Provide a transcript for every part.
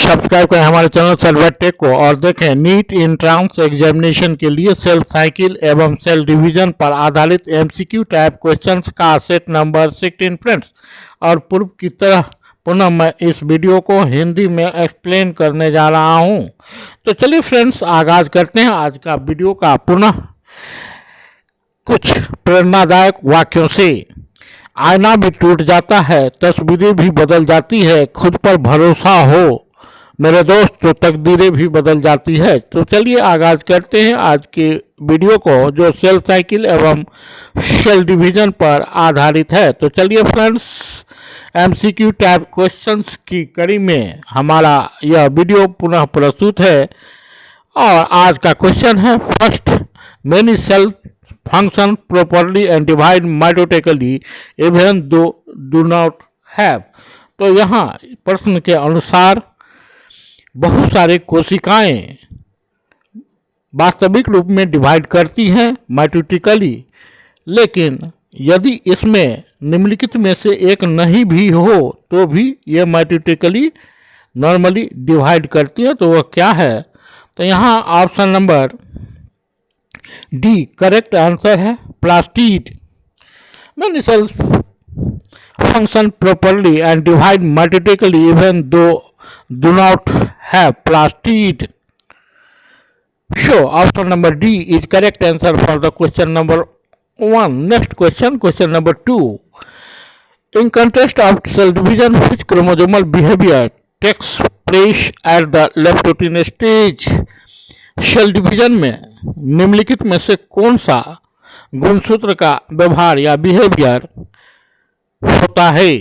Subscribe करें हमारे channel server take को और देखें नीट एंट्रेंस एग्जामिनेशन के लिए सेल साइकिल एवं सेल डिवीजन पर आधारित एमसीक्यू टाइप क्वेश्चंस का सेट नंबर 16 फ्रेंड्स। और पूर्व की तरह पुनः मैं इस वीडियो को हिंदी में एक्सप्लेन करने जा रहा हूं। तो चलिए फ्रेंड्स आगाज करते हैं आज का वीडियो का पुनः कुछ प्रेरणादायक वाक्यों से। आईना भी टूट जाता है, तस्वीरें भी बदल जाती है, खुद पर भरोसा हो मेरे दोस्त तो तकदीरें भी बदल जाती है। तो चलिए आगाज करते हैं आज के वीडियो को जो सेल साइकिल एवं सेल डिवीजन पर आधारित है। तो चलिए फ्रेंड्स एमसीक्यू टाइप क्वेश्चंस की कड़ी में हमारा यह वीडियो पुनः प्रस्तुत है। और आज का क्वेश्चन है first, many cell function properly and divide mitotically even though do not have. तो यहाँ प्रश्न के अनुसार बहुत सारे कोशिकाएं वास्तविक रूप में डिवाइड करती हैं माइटोटिकली, लेकिन यदि इसमें निम्नलिखित में से एक नहीं भी हो तो भी ये माइटोटिकली नॉर्मली डिवाइड करती है। तो वह क्या है? तो यहाँ option number D correct answer है, plastid. Many cells function properly and divide mitotically even do do not have plastid. So option number D is correct answer for the question number 1. Next question number 2. In contrast of cell division, which chromosomal behavior takes place at the left stage? Cell division में निम्नलिखित में से कौन सा गुणसूत्र का व्यवहार या बिहेवियर होता है?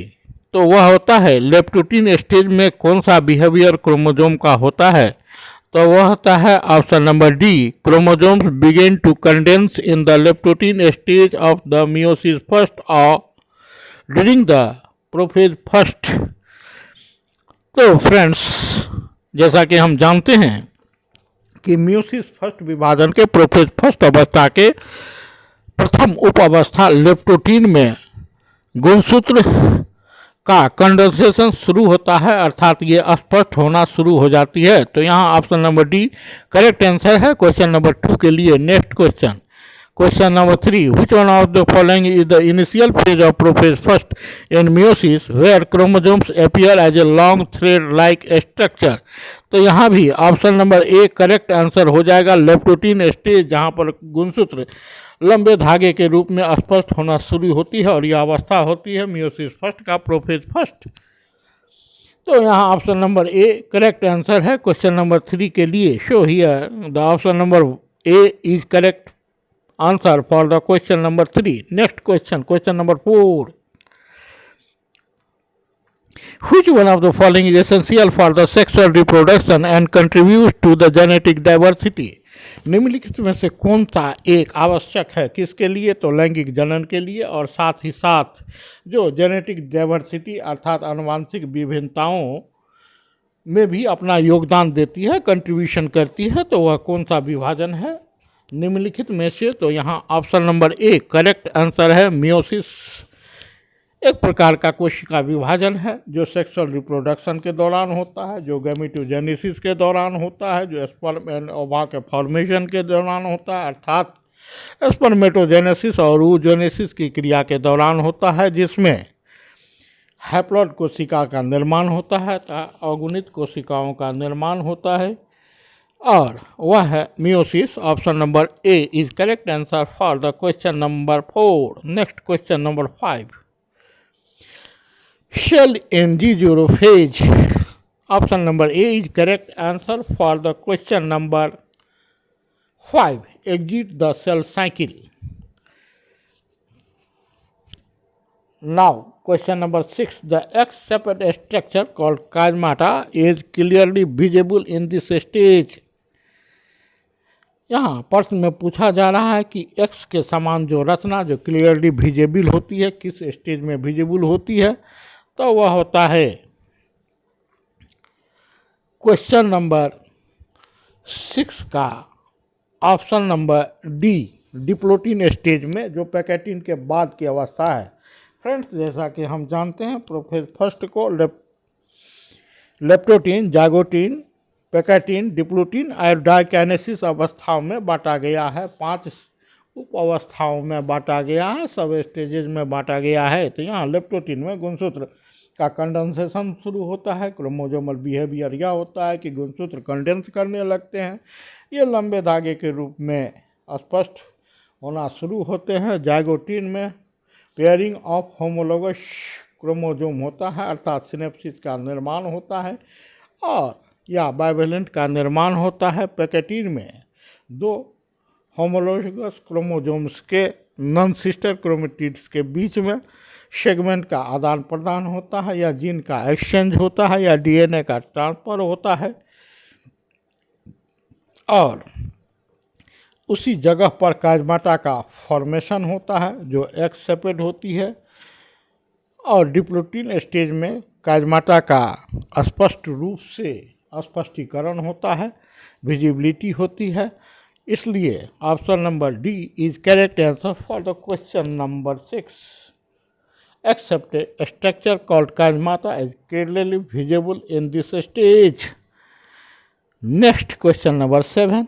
तो वह होता है लेप्टोटीन स्टेज में कौन सा बिहेवियर क्रोमोजोम का होता है? तो वह होता है option number D, chromosomes begin to condense in the leptotene stage of the meiosis first और ड्यूरिंग द प्रोफेज फर्स्ट। तो फ्रेंड्स जैसा कि हम जानते हैं कि मियोसिस फर्स्ट विभाजन के प्रोफेज फर्स्ट अवस्था के प्रथम उप अवस्था लेप्टोटीन में गुणसूत्र का कंडेंसेशन शुरू होता है, अर्थात ये स्पष्ट होना शुरू हो जाती है। तो यहाँ option number D correct answer है क्वेश्चन नंबर 2 के लिए। Next question number 3, which one of the following is the initial phase of prophase first in meiosis where chromosomes appear as a long thread like structure. तो यहाँ भी option number A correct answer हो जाएगा, leptotene stage जहाँ पर गुणसूत्र लंबे धागे के रूप में स्पष्ट होना शुरू होती है और यह अवस्था होती है मियोसिस फर्स्ट का प्रोफेज फर्स्ट। तो यहाँ option number A correct answer है क्वेश्चन नंबर 3 के लिए। Show here the option number A is correct answer for the question number 3। Next question number 4, which one of the following is essential for the sexual reproduction and contributes to the genetic diversity? निम्नलिखित में से कौन सा एक आवश्यक है किसके लिए? तो लैंगिक जनन के लिए और साथ ही साथ जो जेनेटिक डाइवर्सिटी अर्थात आनुवांशिक विभिन्नताओं में भी अपना योगदान देती है, कंट्रीब्यूशन करती है। तो वह कौन सा विभाजन है निम्नलिखित में से? तो यहाँ option number A correct answer है, मियोसिस एक प्रकार का कोशिका विभाजन है जो सेक्सुअल रिप्रोडक्शन के दौरान होता है, जो गैमेटोजेनेसिस के दौरान होता है, जो स्पर्म एंड ओवा के फॉर्मेशन के दौरान होता है, अर्थात स्पर्मेटोजेनेसिस और oogenesis की क्रिया के दौरान होता है, जिसमें हैप्लॉइड कोशिका का निर्माण होता है, अगुणित कोशिकाओं का निर्माण होता है, और वह है meiosis. Option number A is correct answer for the question number 4। Next question number 5, cell in G0 phase. Option number A is correct answer for the question number 5. Exit the cell cycle. Now, question number 6. The X-shaped structure called chiasmata is clearly visible in this stage. यहाँ प्रश्न में पूछा जा रहा है कि X के समान जो रचना जो क्लियरली विजिबल होती है किस स्टेज में विजिबल होती है? तो वह होता है क्वेश्चन नंबर 6 का option number D, diplotene stage में, जो पैकेटिन के बाद की अवस्था है। फ्रेंड्स जैसा कि हम जानते हैं प्रोफेज फर्स्ट को लेप्टोटीन, जागोटीन, पैकेटीन, डिप्लोटीन और डाइकाइनेसिस अवस्थाओं में बांटा गया है। 5 उप अवस्थाओं में बांटा गया है, सब स्टेजेज में बांटा गया है। तो यहाँ लेप्टोटीन में गुणसूत्र का कंडेंसेशन शुरू होता है। क्रोमोजोमल बिहेवियर यह होता है कि गुणसूत्र कंडेंस करने लगते हैं, ये लंबे धागे के रूप में स्पष्ट होना शुरू होते हैं। जाइगोटीन में पेयरिंग ऑफ होमोलोगस क्रोमोजोम होता है, अर्थात सिनेप्सिस का निर्माण होता है और या बाइवेलेंट का निर्माण होता है। पैकेटीन में 2 होमोलोगस क्रोमोजोम्स के नॉन सिस्टर क्रोमेटिड्स के बीच में सेगमेंट का आदान प्रदान होता है, या जीन का एक्सचेंज होता है, या डीएनए का ट्रांसफर होता है और उसी जगह पर काजमाटा का फॉर्मेशन होता है जो एक्स सेपेड होती है। और डिप्लोटीन स्टेज में काजमाटा का स्पष्ट रूप से स्पष्टीकरण होता है, विजिबिलिटी होती है। इसलिए option number D is correct answer for the question number 6। Except a structure called chiasmata is clearly visible in this stage. Next question number 7.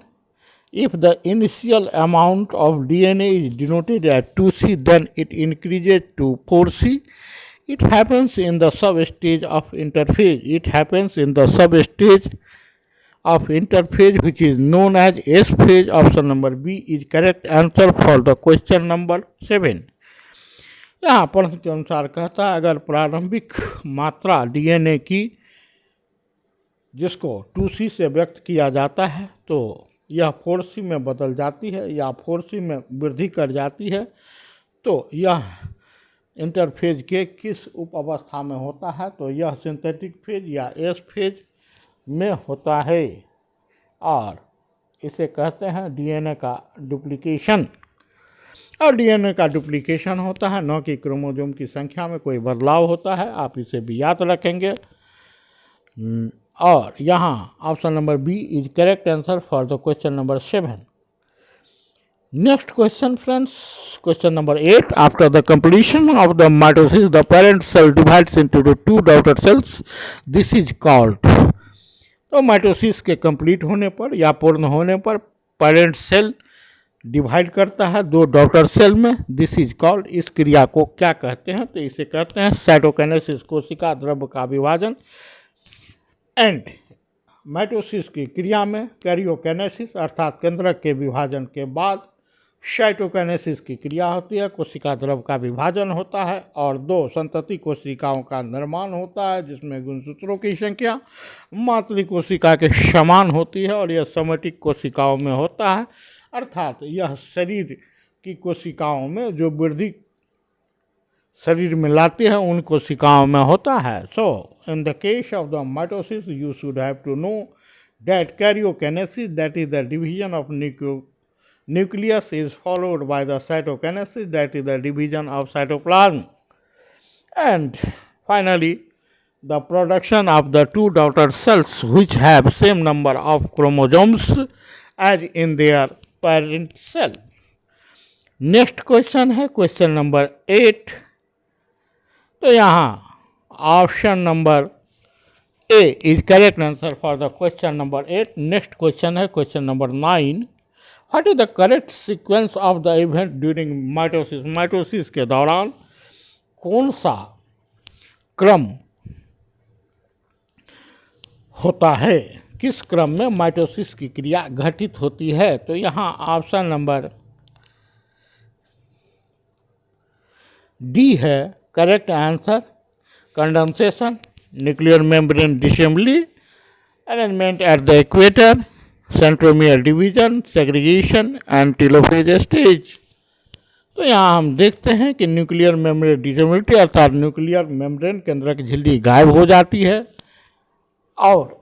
If the initial amount of DNA is denoted as 2C, then it increases to 4C. It happens in the substage of interphase. It happens in the substage of interphase which is known as S phase. Option number B is correct answer for the question number 7. यहाँ प्रश्न के अनुसार कहता है अगर प्रारंभिक मात्रा DNA की जिसको 2C से व्यक्त किया जाता है तो यह 4C में बदल जाती है या 4C में वृद्धि कर जाती है, तो यह इंटरफेज के किस उप अवस्था में होता है? तो यह सिंथेटिक फेज या एस फेज में होता है और इसे कहते हैं डीएनए का डुप्लीकेशन। और डीएनए का डुप्लीकेशन होता है, न कि क्रोमोसोम की संख्या में कोई बदलाव होता है। आप इसे भी याद रखेंगे। और यहाँ option number B is correct answer for the question number 7। Next question friends, question number 8। After the completion of the mitosis the parent cell divides into the 2 daughter cells, this is called. तो mitosis के complete होने पर या पूर्ण होने पर parent cell divide करता है 2 डॉटर सेल में, दिस इज कॉल्ड। इस क्रिया को क्या कहते हैं? तो इसे कहते हैं साइटोकाइनेसिस, कोशिका द्रव्य का विभाजन। एंड माइटोसिस की क्रिया में कैरियोकाइनेसिस अर्थात केंद्रक के विभाजन के बाद साइटोकाइनेसिस की क्रिया होती है, कोशिका द्रव्य का विभाजन होता है और 2 संतति कोशिकाओं का निर्माण होता है जिसमें गुणसूत्रों की संख्या मातृ कोशिका के समान होती है और यह सोमेटिक कोशिकाओं में होता है, अर्थात यह शरीर की कोशिकाओं में जो वृद्धि शरीर में लाती है उन कोशिकाओं में होता है। So in the case of the mitosis you should have to know that karyokinesis, that is the division of nucleus, is followed by the cytokinesis, that is the division of cytoplasm, and finally the production of the 2 daughter cells which have same number of chromosomes as in their parent cell. Next question है question number 8। तो यहाँ option number A is correct answer for the question number 8। Next question है question number 9। What is the correct sequence of the event during mitosis? Mitosis के दौरान कौन सा क्रम होता है? किस क्रम में माइटोसिस की क्रिया घटित होती है? तो यहाँ ऑप्शन नंबर डी है correct answer. Condensation, nuclear membrane disassembly, arrangement at the equator, centromere division, segregation and telophase stage. तो यहाँ हम देखते हैं कि न्यूक्लियर मेम्ब्रेन डिसेंबिलिटी अर्थात न्यूक्लियर मेम्ब्रेन केंद्रक झिल्ली गायब हो जाती है और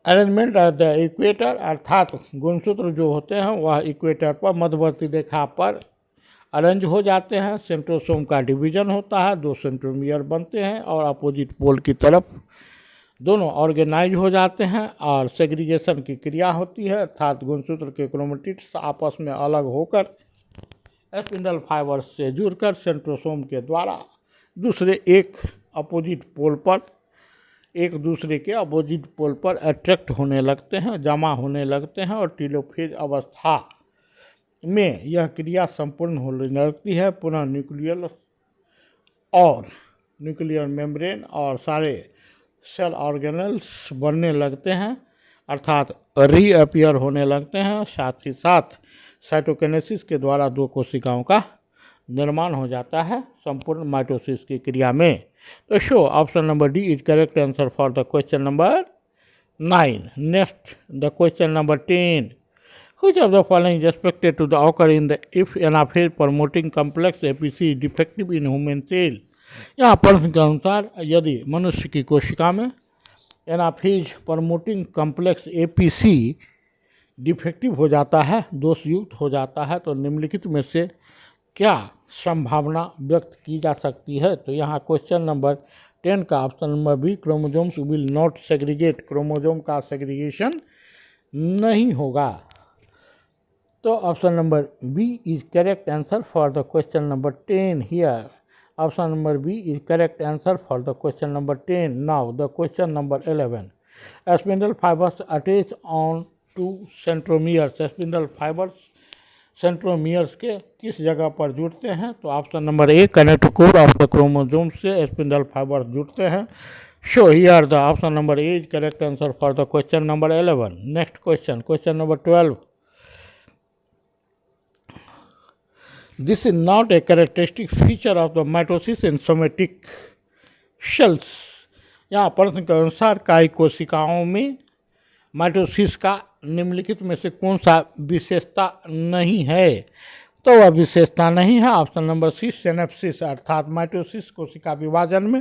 अरेंजमेंट एट द इक्वेटर अर्थात गुणसूत्र जो होते हैं वह इक्वेटर पर मध्यवर्ती रेखा पर अरेंज हो जाते हैं। सेंट्रोसोम का डिवीजन होता है, 2 सेंट्रोमियर बनते हैं और अपोजिट पोल की तरफ दोनों ऑर्गेनाइज हो जाते हैं और सेग्रीगेशन की क्रिया होती है अर्थात गुणसूत्र के क्रोमेटिड्स आपस में अलग होकर स्पिंडल फाइबर से जुड़कर सेंट्रोसोम के द्वारा दूसरे एक अपोजिट पोल पर, एक दूसरे के अपोजिट पोल पर अट्रैक्ट होने लगते हैं, जमा होने लगते हैं और टेलोफेज अवस्था में यह क्रिया संपूर्ण होने लगती है। पुनः न्यूक्लियर मेम्ब्रेन और सारे सेल ऑर्गेनल्स बनने लगते हैं, अर्थात रीअपियर होने लगते हैं। साथ ही साथ साइटोकिनेसिस के द्वारा दो कोशिकाओं का निर्माण हो जाता है संपूर्ण माइटोसिस की क्रिया में। तो show option number D is correct answer for the question number 9. Next the question number 10. Which of the following is expected to occur in the if anaphase promoting complex APC is defective in human cell? यहाँ प्रश्न के अनुसार यदि मनुष्य की कोशिका में anaphase promoting complex APC defective हो जाता है, दोषयुक्त हो जाता है, तो निम्नलिखित में से क्या संभावना व्यक्त की जा सकती है? तो यहाँ क्वेश्चन नंबर 10 का option number B, chromosomes will not segregate, chromosome का सेग्रीगेशन नहीं होगा। तो option number B is correct answer for the question number 10 here. Option number B is correct answer for the question number 10. Now the question number 11. Spindle fibres attach on to centromeres, spindle fibres centromeres के किस जगह पर जुड़ते हैं? तो option number A, kinetochore of the chromosome से spindle fibres जुड़ते हैं। Show here the option number A is correct answer for the question number 11. Next question, question number 12. This is not a characteristic feature of the mitosis in somatic cells. यहाँ प्रश्न के अनुसार काय कोशिकाओं में mitosis का निम्नलिखित में से कौन सा विशेषता नहीं है? तो वह विशेषता नहीं है ऑप्शन नंबर सी, सिनेप्सिस, अर्थात माइटोसिस कोशिका विभाजन में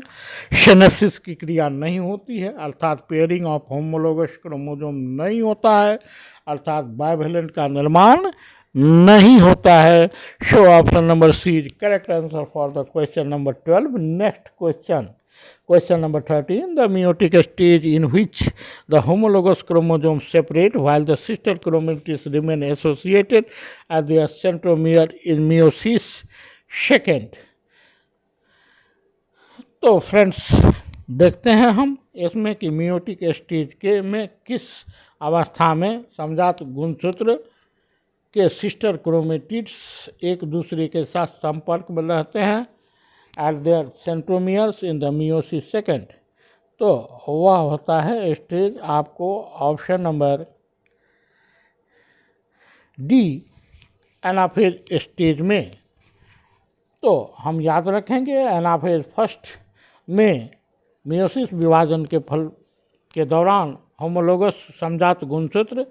सिनेप्सिस की क्रिया नहीं होती है, अर्थात पेयरिंग ऑफ होमोलोगस क्रोमोसोम नहीं होता है, अर्थात बाइवेलेंट का निर्माण नहीं होता है। So option number C is correct answer for the question number 12. Next question, question number 13. The meiotic stage in which the homologous chromosome separate while the sister chromatids remain associated at their centromere in meiosis second. तो friends देखते हैं हम इसमें कि meiotic stage के में किस अवस्था में समजात गुणसूत्र के सिस्टर क्रोमेटिड्स एक दूसरे के साथ संपर्क में रहते हैं eight there centromeres in the meiosis second. तो वह होता है स्टेज आपको option number D, anaphase stage में। तो हम याद रखेंगे एनाफेज फर्स्ट में मियोसिस विभाजन के फल के दौरान होमोलोगस समजात गुणसूत्र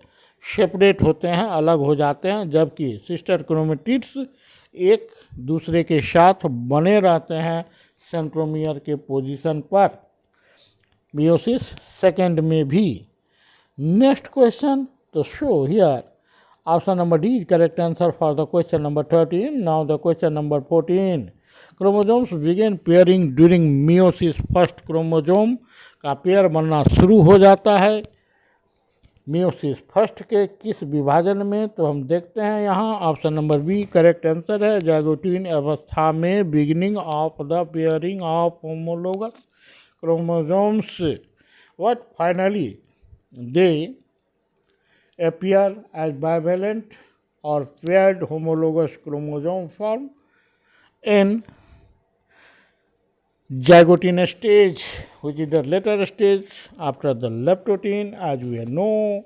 सेपरेट होते हैं, अलग हो जाते हैं, जबकि सिस्टर क्रोमेटिड्स एक दूसरे के साथ बने रहते हैं सेंट्रोमियर के पोजीशन पर मियोसिस सेकेंड में भी। नेक्स्ट क्वेश्चन, तो show here option number D is correct answer for the question number 13. Now the question number 14. Chromosomes begin pairing during meiosis first, chromosome का पेयर बनना शुरू हो जाता है मियोसिस फर्स्ट के किस विभाजन में? तो हम देखते हैं यहाँ option number B correct answer है, जाइगोटीन अवस्था में beginning of the pairing of homologous chromosomes what finally they appear as bivalent or paired homologous chromosome form in zygote stage, which is the later stage after the leptotin. As we know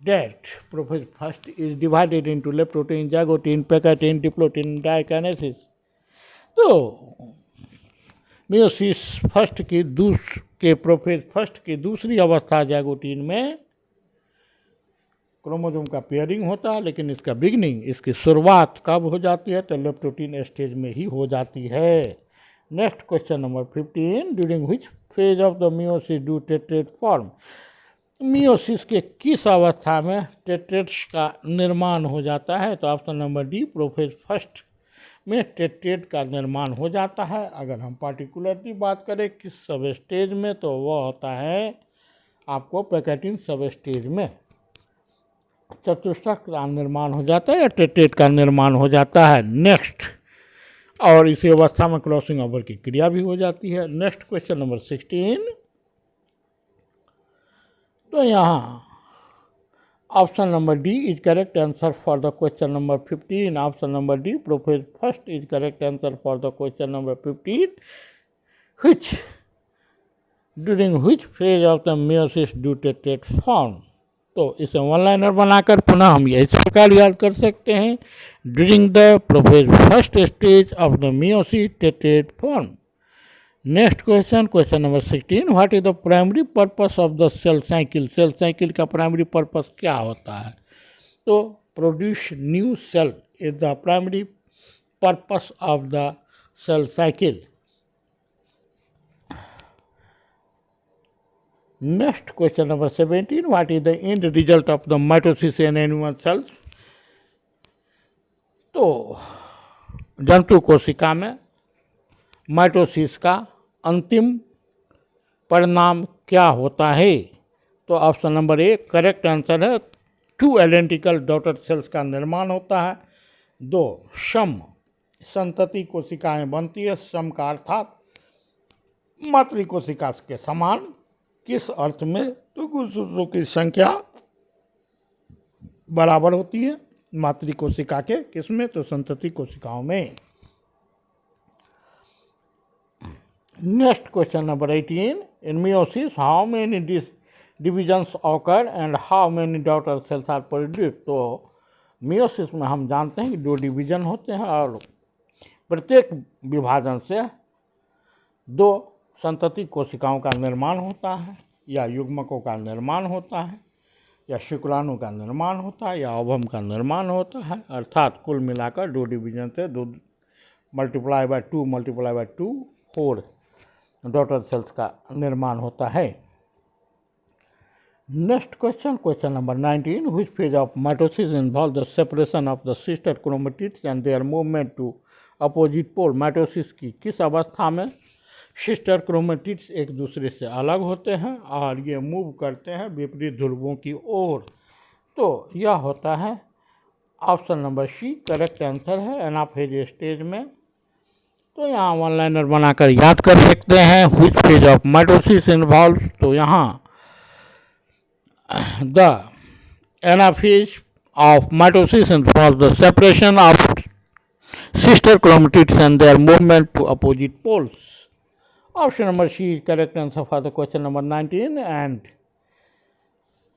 that prophase first is divided into leptotin, zygotin, pectin, diplotin, dikinesis. तो meiosis first की prophase first की दूसरी अवस्था zygotin में chromosome का pairing होता है, लेकिन इसका बिगनिंग, इसकी शुरुआत कब हो जाती है? तो लेप्टोटीन स्टेज में ही हो जाती है। Next question number 15. During which phase of the meiosis do tetrad form? Meiosis के किस अवस्था में टेट्रेट्स का निर्माण हो जाता है? तो option number D, prophase first में टेट्रेट का निर्माण हो जाता है। अगर हम पार्टिकुलरली बात करें किस सब स्टेज में, तो वह होता है आपको पैकेटिन सब स्टेज में चतुष्क का निर्माण हो जाता है या टेट्रेट का निर्माण हो जाता है। नेक्स्ट और इसी अवस्था में क्रॉसिंग ओवर की क्रिया भी हो जाती है। Next question number 16। तो यहाँ option number D is correct answer for the question number 15। Option number D prophase first is correct answer for the question number 15, which during which phase of the meiosis do tetrate form। तो इसे one liner बनाकर पुनः हम इस प्रकार याद कर सकते हैं, during the prophase first stage of the meiosis tetrate form। Next question, question number 16, what is the primary purpose of the cell cycle. Cell cycle का प्राइमरी पर्पस क्या होता है? तो produce new cell is the primary purpose of the cell cycle. Next question number 17, what is the end result of the mitosis in animal cells. तो जंतु कोशिका में mitosis का अंतिम परिणाम क्या होता है? तो option number A correct answer है, 2 आइडेंटिकल डॉटर सेल्स का निर्माण होता है। 2 सम संतति कोशिकाएं बनती है। सम का अर्थात मातृ कोशिका के समान। किस अर्थ में? तो कोशिकाओं की संख्या बराबर होती है मातृ कोशिका के, किसमें? तो संतति कोशिकाओं में। Next question number 18, in meiosis how many divisions occur and how many daughter cells are produce. तो meiosis में हम जानते हैं कि 2 डिवीजन होते हैं और प्रत्येक विभाजन से 2 संतति कोशिकाओं का निर्माण होता है, या युग्मकों का निर्माण होता है, या शुक्राणु का निर्माण होता है, या ओवम का निर्माण होता है। अर्थात कुल मिलाकर 2 डिवीजन से 2 मल्टीप्लाई बाय 2 4 डॉटर सेल्स का निर्माण होता है। Next question, question number 19, which phase of mitosis involve the separation of the sister chromatids and their movement to opposite pole. Mitosis की किस अवस्था में सिस्टर क्रोमेटिड्स एक दूसरे से अलग होते हैं और ये मूव करते हैं विपरीत ध्रुवों की ओर? तो यह होता है option number C correct answer है, एनाफेज स्टेज में। तो यहाँ वन लाइनर बनाकर याद कर सकते हैं, which phase of mitosis involve. तो यहाँ the anaphase of mitosis involve the separation of sister chromatids and their movement to opposite poles. Option number C is correct answer for the question number 19. And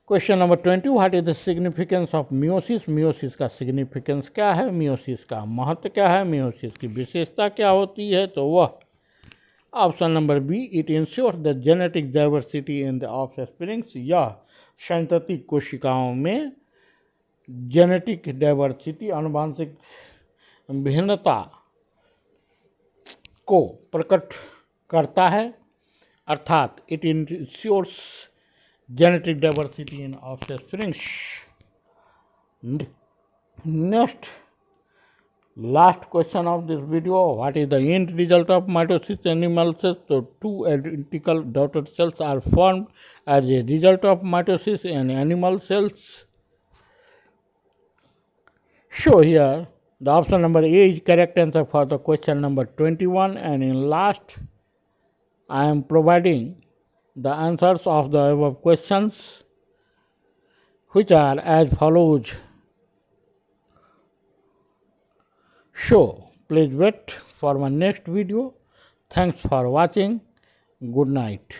question number 20, what is the significance of meiosis? meiosis का significance क्या है? meiosis का महत्व क्या है? meiosis की विशेषता क्या होती है? तो वह option number B, it ensures the genetic diversity in the offsprings. यह संतति कोशिकाओं में जेनेटिक डाइवर्सिटी आनुवंशिक भिन्नता को प्रकट करता है, अर्थात it ensures genetic diversity in offsprings. Next last question of this video, what is the end result of mitosis animal cells. तो 2 identical daughter cells are formed as a result of mitosis in animal cells. So here the option number A is correct answer for the question number 21, and in last I am providing the answers of the above questions, which are as follows. So please wait for my next video. Thanks for watching. Good night.